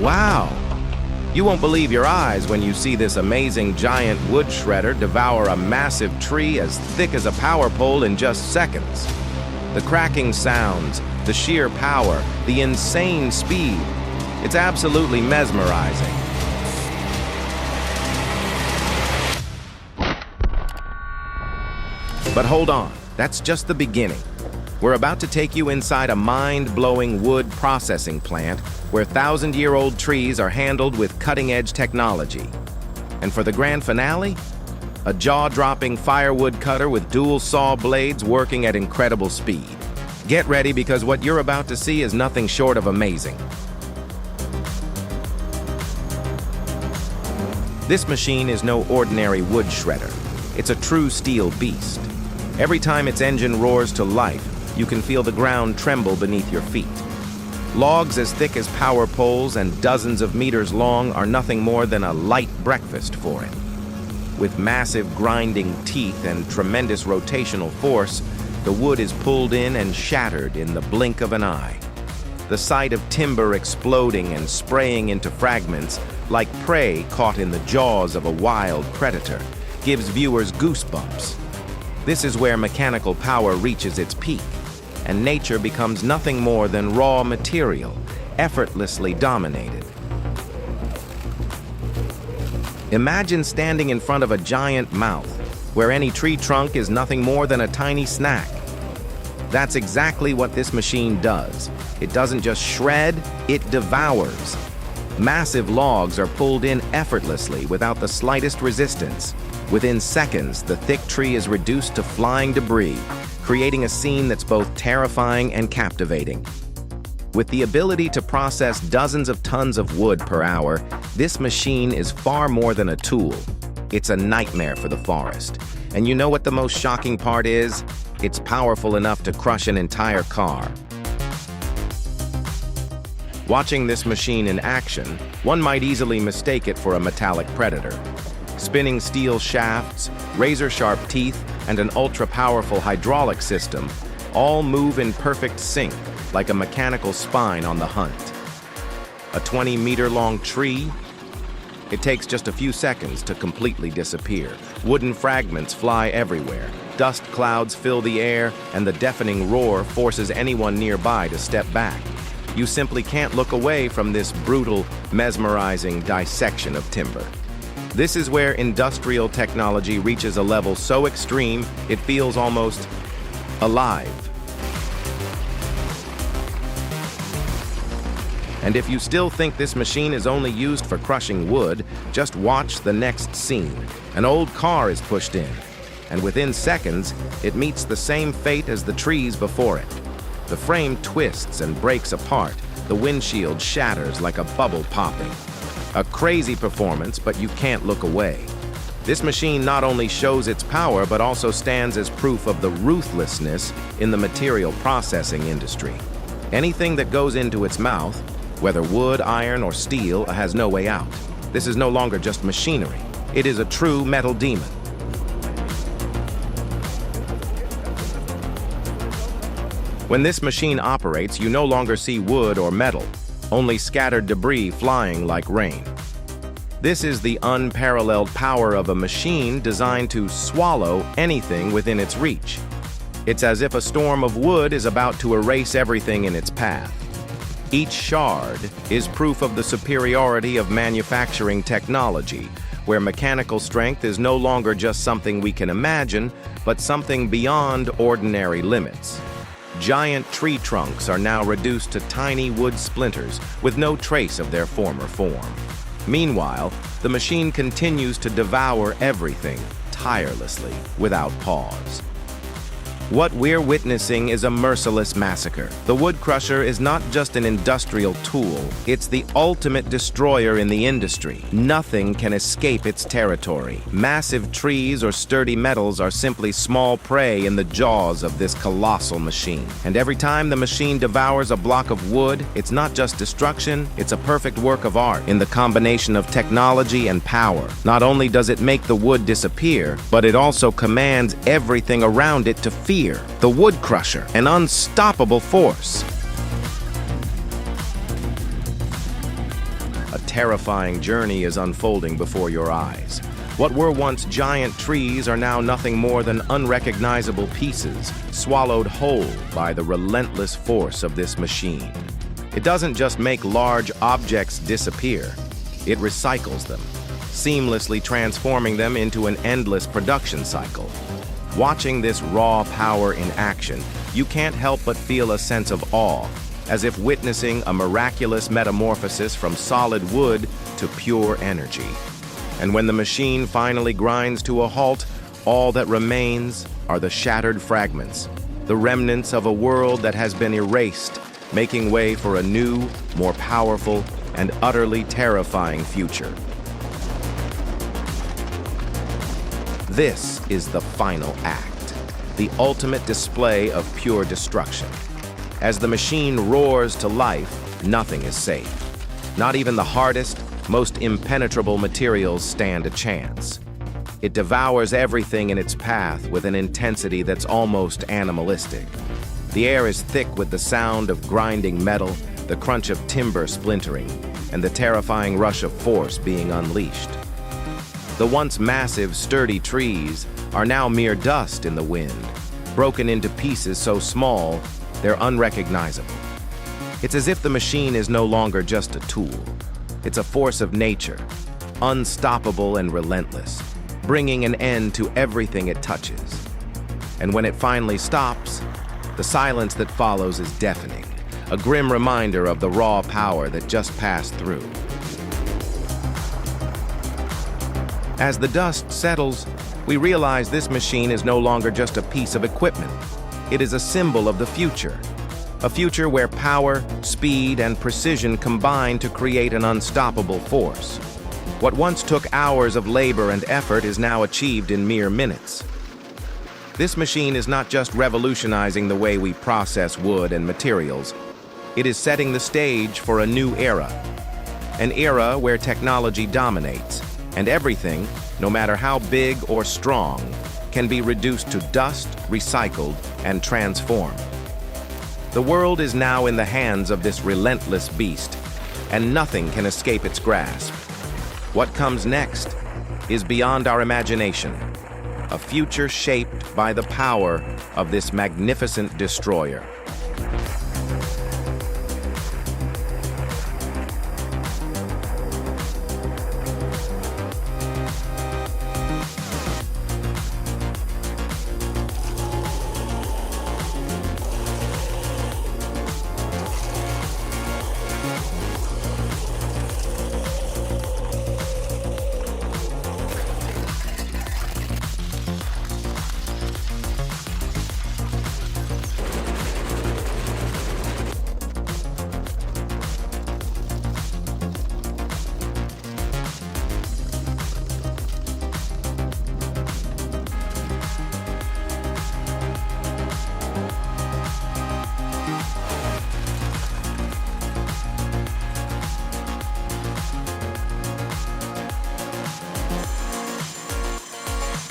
Wow! You won't believe your eyes when you see this amazing giant wood shredder devour a massive tree as thick as a power pole in just seconds. The cracking sounds, the sheer power, the insane speed. It's absolutely mesmerizing. But hold on, that's just the beginning. We're about to take you inside a mind-blowing wood processing plant where thousand-year-old trees are handled with cutting-edge technology. And for the grand finale, a jaw-dropping firewood cutter with dual saw blades working at incredible speed. Get ready because what you're about to see is nothing short of amazing. This machine is no ordinary wood shredder. It's a true steel beast. Every time its engine roars to life, you can feel the ground tremble beneath your feet. Logs as thick as power poles and dozens of meters long are nothing more than a light breakfast for it. With massive grinding teeth and tremendous rotational force, the wood is pulled in and shattered in the blink of an eye. The sight of timber exploding and spraying into fragments, like prey caught in the jaws of a wild predator, gives viewers goosebumps. This is where mechanical power reaches its peak, and nature becomes nothing more than raw material, effortlessly dominated. Imagine standing in front of a giant mouth, where any tree trunk is nothing more than a tiny snack. That's exactly what this machine does. It doesn't just shred, it devours. Massive logs are pulled in effortlessly without the slightest resistance. Within seconds, the thick tree is reduced to flying debris, creating a scene that's both terrifying and captivating. With the ability to process dozens of tons of wood per hour, this machine is far more than a tool. It's a nightmare for the forest. And you know what the most shocking part is? It's powerful enough to crush an entire car. Watching this machine in action, one might easily mistake it for a metallic predator. Spinning steel shafts, razor-sharp teeth, and an ultra-powerful hydraulic system all move in perfect sync, like a mechanical spine on the hunt. A 20-meter-long tree? It takes just a few seconds to completely disappear. Wooden fragments fly everywhere. Dust clouds fill the air, and the deafening roar forces anyone nearby to step back. You simply can't look away from this brutal, mesmerizing dissection of timber. This is where industrial technology reaches a level so extreme, it feels almost alive. And if you still think this machine is only used for crushing wood, just watch the next scene. An old car is pushed in, and within seconds, it meets the same fate as the trees before it. The frame twists and breaks apart. The windshield shatters like a bubble popping. A crazy performance, but you can't look away. This machine not only shows its power, but also stands as proof of the ruthlessness in the material processing industry. Anything that goes into its mouth, whether wood, iron, or steel, has no way out. This is no longer just machinery. It is a true metal demon. When this machine operates, you no longer see wood or metal, only scattered debris flying like rain. This is the unparalleled power of a machine designed to swallow anything within its reach. It's as if a storm of wood is about to erase everything in its path. Each shard is proof of the superiority of manufacturing technology, where mechanical strength is no longer just something we can imagine, but something beyond ordinary limits. Giant tree trunks are now reduced to tiny wood splinters with no trace of their former form. Meanwhile, the machine continues to devour everything tirelessly, without pause. What we're witnessing is a merciless massacre. The wood crusher is not just an industrial tool, it's the ultimate destroyer in the industry. Nothing can escape its territory. Massive trees or sturdy metals are simply small prey in the jaws of this colossal machine. And every time the machine devours a block of wood, it's not just destruction, it's a perfect work of art in the combination of technology and power. Not only does it make the wood disappear, but it also commands everything around it to fear. The wood crusher, an unstoppable force. terrifying journey is unfolding before your eyes. What were once giant trees are now nothing more than unrecognizable pieces, swallowed whole by the relentless force of this machine. It doesn't just make large objects disappear, it recycles them, seamlessly transforming them into an endless production cycle. Watching this raw power in action, you can't help but feel a sense of awe, as if witnessing a miraculous metamorphosis from solid wood to pure energy. And when the machine finally grinds to a halt, all that remains are the shattered fragments, the remnants of a world that has been erased, making way for a new, more powerful, and utterly terrifying future. This is the final act, the ultimate display of pure destruction. As the machine roars to life, nothing is safe. Not even the hardest, most impenetrable materials stand a chance. It devours everything in its path with an intensity that's almost animalistic. The air is thick with the sound of grinding metal, the crunch of timber splintering, and the terrifying rush of force being unleashed. The once massive, sturdy trees are now mere dust in the wind, broken into pieces so small they're unrecognizable. It's as if the machine is no longer just a tool. It's a force of nature, unstoppable and relentless, bringing an end to everything it touches. And when it finally stops, the silence that follows is deafening, a grim reminder of the raw power that just passed through. As the dust settles, we realize this machine is no longer just a piece of equipment. It is a symbol of the future. A future where power, speed, and precision combine to create an unstoppable force. What once took hours of labor and effort is now achieved in mere minutes. This machine is not just revolutionizing the way we process wood and materials. It is setting the stage for a new era. An era where technology dominates, and everything, no matter how big or strong, can be reduced to dust, recycled, and transformed. The world is now in the hands of this relentless beast, and nothing can escape its grasp. What comes next is beyond our imagination, a future shaped by the power of this magnificent destroyer.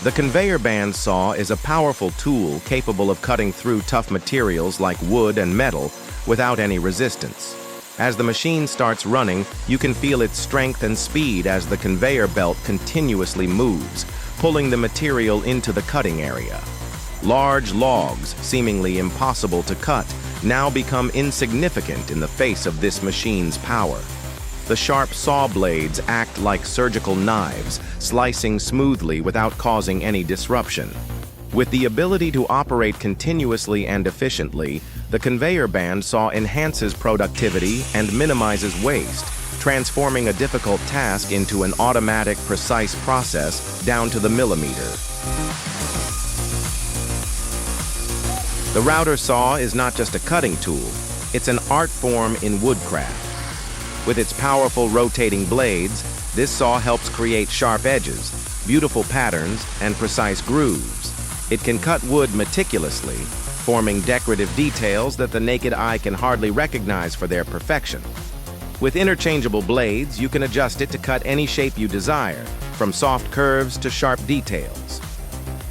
The conveyor band saw is a powerful tool capable of cutting through tough materials like wood and metal without any resistance. As the machine starts running, you can feel its strength and speed as the conveyor belt continuously moves, pulling the material into the cutting area. Large logs, seemingly impossible to cut, now become insignificant in the face of this machine's power. The sharp saw blades act like surgical knives, slicing smoothly without causing any disruption. With the ability to operate continuously and efficiently, the conveyor band saw enhances productivity and minimizes waste, transforming a difficult task into an automatic, precise process down to the millimeter. The router saw is not just a cutting tool, it's an art form in woodcraft. With its powerful rotating blades, this saw helps create sharp edges, beautiful patterns, and precise grooves. It can cut wood meticulously, forming decorative details that the naked eye can hardly recognize for their perfection. With interchangeable blades, you can adjust it to cut any shape you desire, from soft curves to sharp details.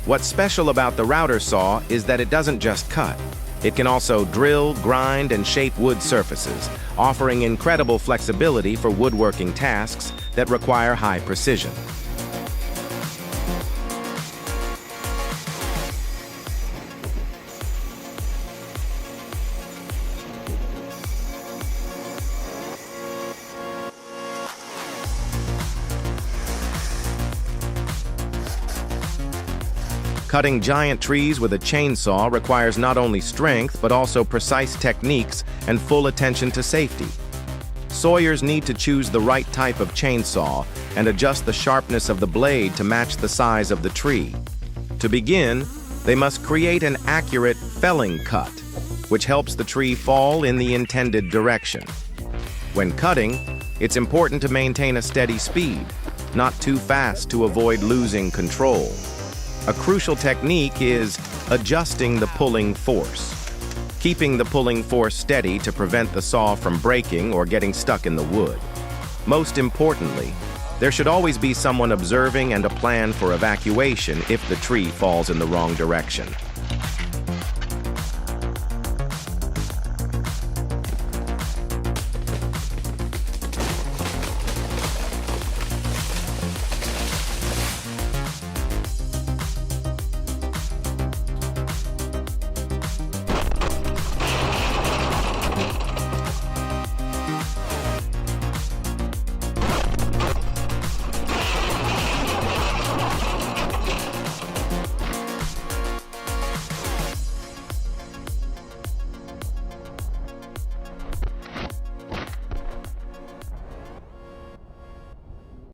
What's special about the router saw is that it doesn't just cut. It can also drill, grind, and shape wood surfaces, offering incredible flexibility for woodworking tasks that require high precision. Cutting giant trees with a chainsaw requires not only strength, but also precise techniques and full attention to safety. Sawyers need to choose the right type of chainsaw and adjust the sharpness of the blade to match the size of the tree. To begin, they must create an accurate felling cut, which helps the tree fall in the intended direction. When cutting, it's important to maintain a steady speed, not too fast to avoid losing control. A crucial technique is adjusting the pulling force, keeping the pulling force steady to prevent the saw from breaking or getting stuck in the wood. Most importantly, there should always be someone observing and a plan for evacuation if the tree falls in the wrong direction.